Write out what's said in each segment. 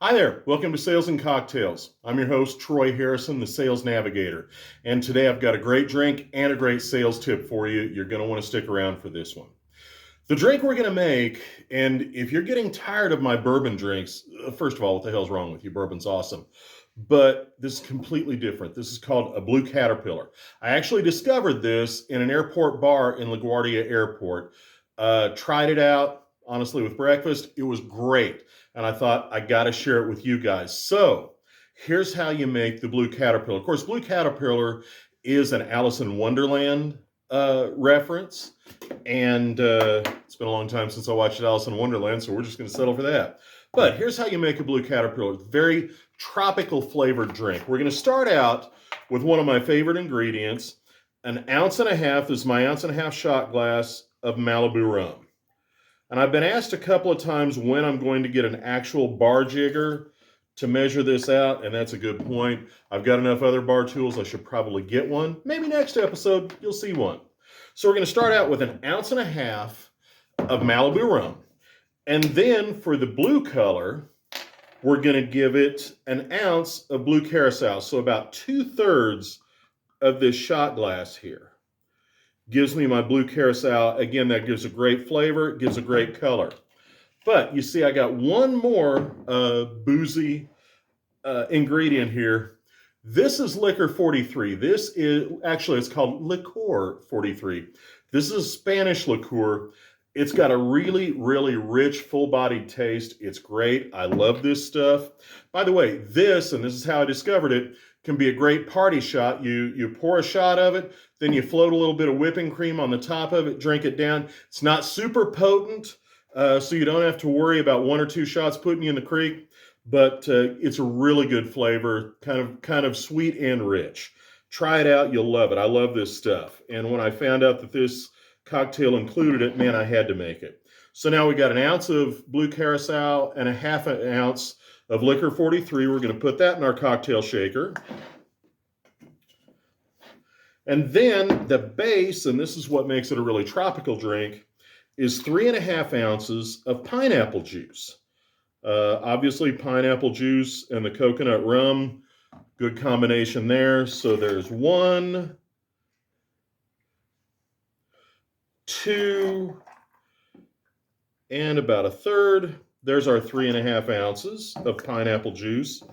Hi there, welcome to Sales and Cocktails. I'm your host, Troy Harrison, the Sales Navigator. And today I've got a great drink and a great sales tip for you. You're going to want to stick around for this one. The drink we're going to make, and if you're getting tired of my bourbon drinks, first of all, what the hell's wrong with you? Bourbon's awesome. But this is completely different. This is called a Blue Caterpillar. I actually discovered this in an airport bar in LaGuardia Airport. Tried it out, honestly, with breakfast. It was great. And I thought, I got to share it with you guys. So here's how you make the Blue Caterpillar. Of course, Blue Caterpillar is an Alice in Wonderland reference. And it's been a long time since I watched Alice in Wonderland, so we're just going to settle for that. But here's how you make a Blue Caterpillar. Very tropical flavored drink. We're going to start out with one of my favorite ingredients. 1.5 ounces is my 1.5 ounce shot glass of Malibu rum. And I've been asked a couple of times when I'm going to get an actual bar jigger to measure this out, and that's a good point. I've got enough other bar tools, I should probably get one. Maybe next episode, you'll see one. So we're going to start out with 1.5 ounces of Malibu rum. And then for the blue color, we're going to give it 1 ounce of blue Curacao. So about 2/3 of this shot glass here gives me my blue Curacao. Again, that gives a great flavor. It gives a great color. But you see, I got one more boozy ingredient here. This is Licor 43. This is, actually, it's called Licor 43. This is a Spanish liqueur. It's got a really, really rich, full-bodied taste. It's great. I love this stuff. By the way, this, and this is how I discovered it, can be a great party shot. You pour a shot of it, then you float a little bit of whipping cream on the top of it, drink it down. It's not super potent, so you don't have to worry about 1 or 2 shots putting you in the creek, but it's a really good flavor, kind of sweet and rich. Try it out. You'll love it. I love this stuff. And when I found out that this cocktail included it, man, I had to make it. So now we got 1 ounce of blue Curacao and 1/2 ounce of Licor 43. We're going to put that in our cocktail shaker. And then the base, and this is what makes it a really tropical drink, is 3.5 ounces of pineapple juice. Obviously, pineapple juice and the coconut rum, good combination there. So there's 1, 2, and about 1/3. There's our 3.5 ounces of pineapple juice.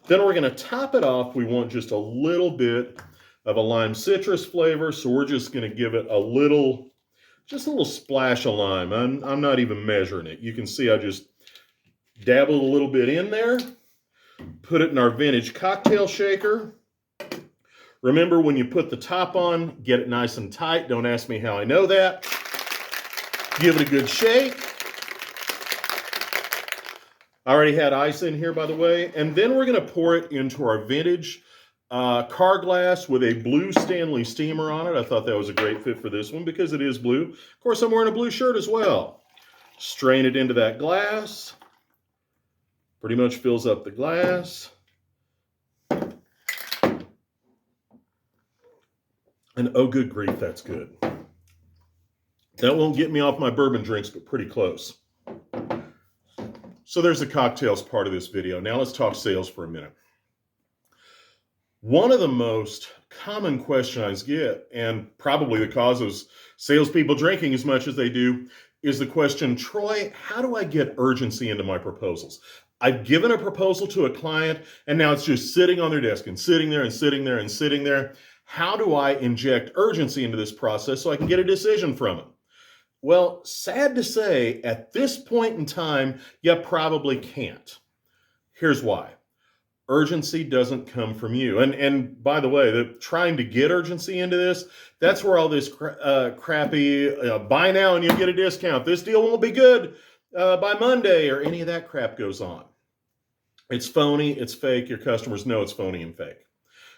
Then we're going to top it off. We want just a little bit of a lime citrus flavor, so we're just going to give it a little splash of lime. I'm not even measuring it. You can see I just dabbled a little bit in there, put it in our vintage cocktail shaker. Remember, when you put the top on, get it nice and tight. Don't ask me how I know that. Give it a good shake. I already had ice in here, by the way. And then we're going to pour it into our vintage car glass with a blue Stanley steamer on it. I thought that was a great fit for this one because it is blue. Of course, I'm wearing a blue shirt as well. Strain it into that glass. Pretty much fills up the glass. And oh, good grief, that's good. That won't get me off my bourbon drinks, but pretty close. So there's the cocktails part of this video. Now let's talk sales for a minute. One of the most common questions I get, and probably the cause of salespeople drinking as much as they do, is the question, Troy, how do I get urgency into my proposals? I've given a proposal to a client, and now it's just sitting on their desk and sitting there and sitting there and sitting there. How do I inject urgency into this process so I can get a decision from them? Well, sad to say, at this point in time, you probably can't. Here's why. Urgency doesn't come from you. And by the way, trying to get urgency into this, that's where all this crappy, buy now and you'll get a discount. This deal won't be good by Monday, or any of that crap goes on. It's phony, it's fake. Your customers know it's phony and fake.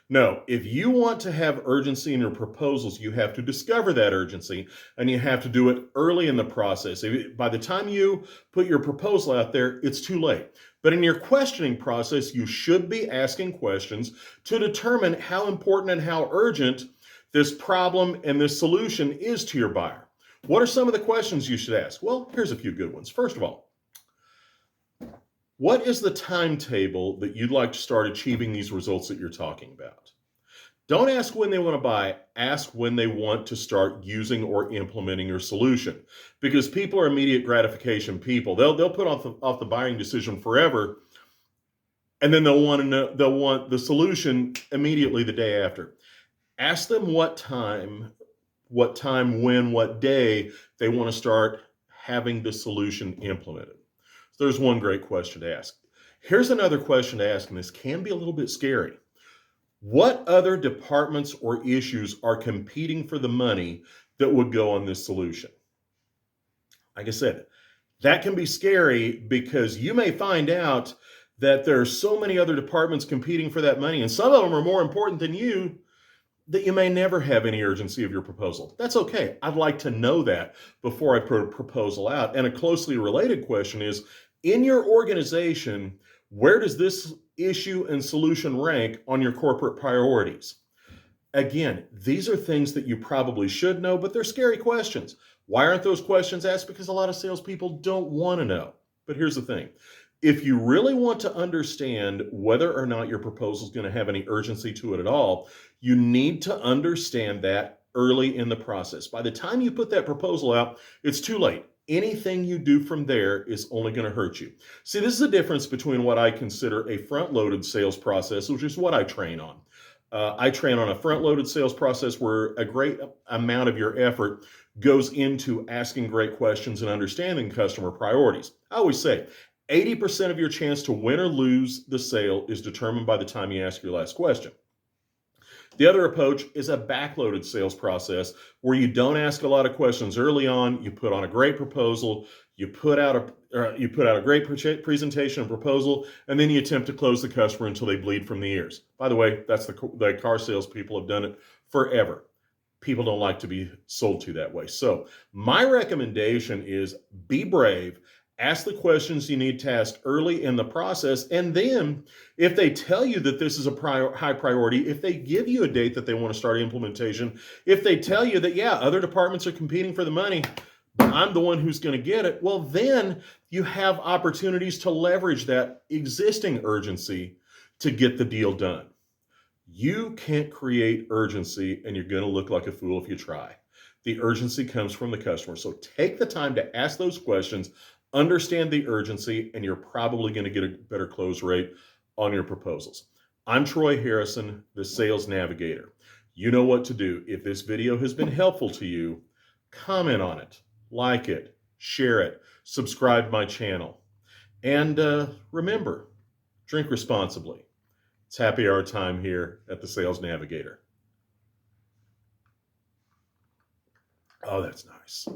No, if you want to have urgency in your proposals, you have to discover that urgency, and you have to do it early in the process. By the time you put your proposal out there, it's too late. But in your questioning process, you should be asking questions to determine how important and how urgent this problem and this solution is to your buyer. What are some of the questions you should ask? Well, here's a few good ones. First of all, What is the timetable that you'd like to start achieving these results that you're talking about? Don't ask when they want to buy, ask when they want to start using or implementing your solution. Because people are immediate gratification people. They'll put off the buying decision forever, and then they'll want the solution immediately the day after. Ask them what time, when, what day they want to start having the solution implemented. So there's one great question to ask. Here's another question to ask, and this can be a little bit scary. What other departments or issues are competing for the money that would go on this solution? Like I said, that can be scary because you may find out that there are so many other departments competing for that money, and some of them are more important than you, that you may never have any urgency of your proposal. That's okay. I'd like to know that before I put a proposal out. And a closely related question is, in your organization, where does this issue and solution rank on your corporate priorities? Again, these are things that you probably should know, but they're scary questions. Why aren't those questions asked? Because a lot of salespeople don't want to know. But here's the thing. If you really want to understand whether or not your proposal is going to have any urgency to it at all, you need to understand that early in the process. By the time you put that proposal out, it's too late. Anything you do from there is only going to hurt you. See, this is the difference between what I consider a front-loaded sales process, which is what I train on. I train on a front-loaded sales process where a great amount of your effort goes into asking great questions and understanding customer priorities. I always say 80% of your chance to win or lose the sale is determined by the time you ask your last question. The other approach is a backloaded sales process where you don't ask a lot of questions early on. You put on a great proposal, you put out a great presentation and proposal, and then you attempt to close the customer until they bleed from the ears. By the way, that's the car sales people have done it forever. People don't like to be sold to that way. So my recommendation is be brave. Ask the questions you need to ask early in the process. And then if they tell you that this is a high priority, if they give you a date that they want to start implementation, if they tell you that, yeah, other departments are competing for the money, but I'm the one who's going to get it, well, then you have opportunities to leverage that existing urgency to get the deal done. You can't create urgency, and you're going to look like a fool if you try. The urgency comes from the customer. So take the time to ask those questions, understand the urgency, and you're probably going to get a better close rate on your proposals. I'm Troy Harrison, the Sales Navigator. You know what to do. If this video has been helpful to you, comment on it, like it, share it, subscribe to my channel. And remember, drink responsibly. It's happy hour time here at the Sales Navigator. Oh, that's nice.